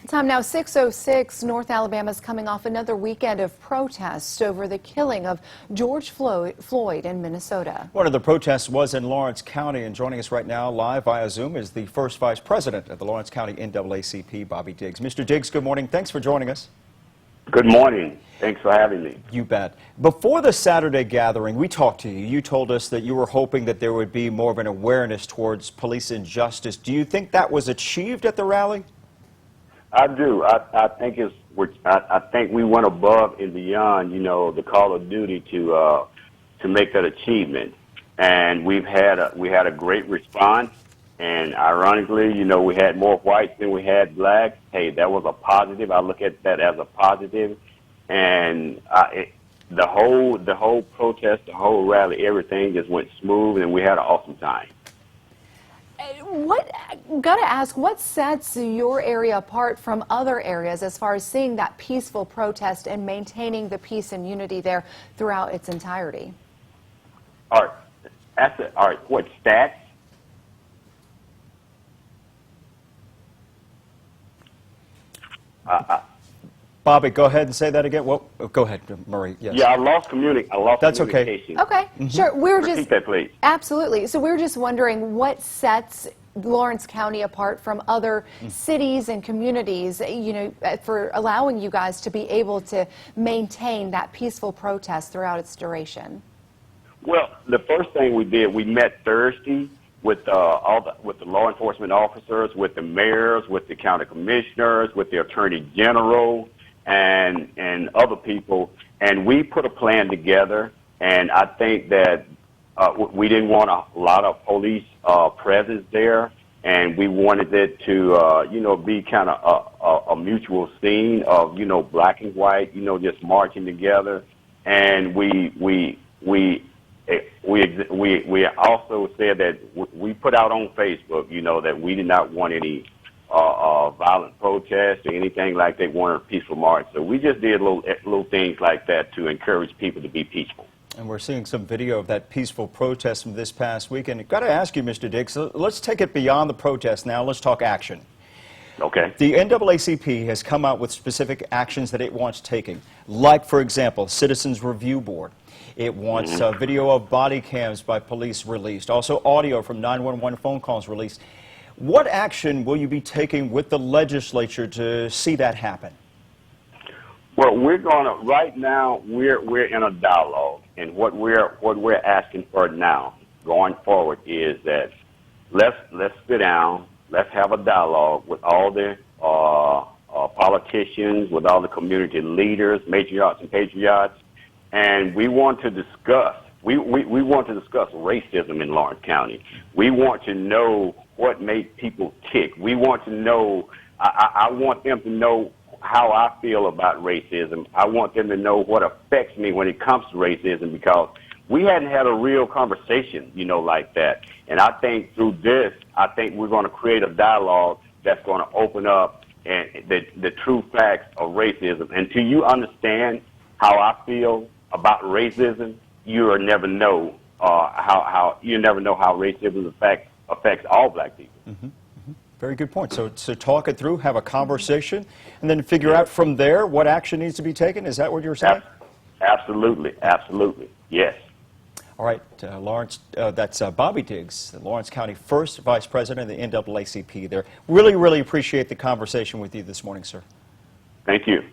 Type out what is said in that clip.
Time now 6:06. North Alabama is coming off another weekend of protests over the killing of George Floyd in Minnesota. One of the protests was in Lawrence County, and joining us right now live via Zoom is the first vice president of the Lawrence County NAACP, Bobby Diggs. Mr. Diggs, good morning. Thanks for joining us. Good morning. Thanks for having me. You bet. Before the Saturday gathering, we talked to you. You told us that you were hoping that there would be more of an awareness towards police injustice. Do you think that was achieved at the rally? I do. I think we went above and beyond, the call of duty to make that achievement. And we had a great response. And ironically, we had more whites than we had blacks. Hey, that was a positive. I look at that as a positive. And the whole protest, the whole rally, everything just went smooth, and we had an awesome time. What sets your area apart from other areas as far as seeing that peaceful protest and maintaining the peace and unity there throughout its entirety? All right. What stats? Bobby, go ahead and say that again. Well, go ahead, Murray. Yes. Yeah, I lost That's communication. Okay. Sure. Repeat that, please. Absolutely. So we're just wondering what sets Lawrence County apart from other cities and communities, for allowing you guys to be able to maintain that peaceful protest throughout its duration. Well, the first thing we did, we met Thursday with the law enforcement officers, with the mayors, with the county commissioners, with the attorney general, and other people, and we put a plan together. And I think that we didn't want a lot of police presence there, and we wanted it to be kind of a mutual scene of black and white, just marching together. And we also said that we put out on Facebook, that we did not want any violent protests or anything like that. We wanted a peaceful march. So we just did little things like that to encourage people to be peaceful. And we're seeing some video of that peaceful protest from this past weekend. I've got to ask you, Mr. Diggs, let's take it beyond the protest now. Let's talk action. Okay. The NAACP has come out with specific actions that it wants taken, like, for example, Citizens Review Board. It wants video of body cams by police released, also audio from 911 phone calls released. What action will you be taking with the legislature to see that happen? Well, right now we're in a dialogue, and what we're asking for now going forward is that let's sit down, let's have a dialogue with all the politicians, with all the community leaders, matriarchs and patriots, and we want to discuss. We want to discuss racism in Lawrence County. We want to know what makes people tick. We want to know. I want them to know how I feel about racism. I want them to know what affects me when it comes to racism, because we hadn't had a real conversation, like that. And I think through this, we're going to create a dialogue that's going to open up the true facts of racism. Until you understand how I feel about racism, you'll never know how racism affects all black people. Very good point. So talk it through, have a conversation, and then figure out from there what action needs to be taken. Is that what you're saying? Absolutely. Yes. All right, Lawrence, that's Bobby Diggs, the Lawrence County first vice president of the NAACP there. Really appreciate the conversation with you this morning, sir. Thank you.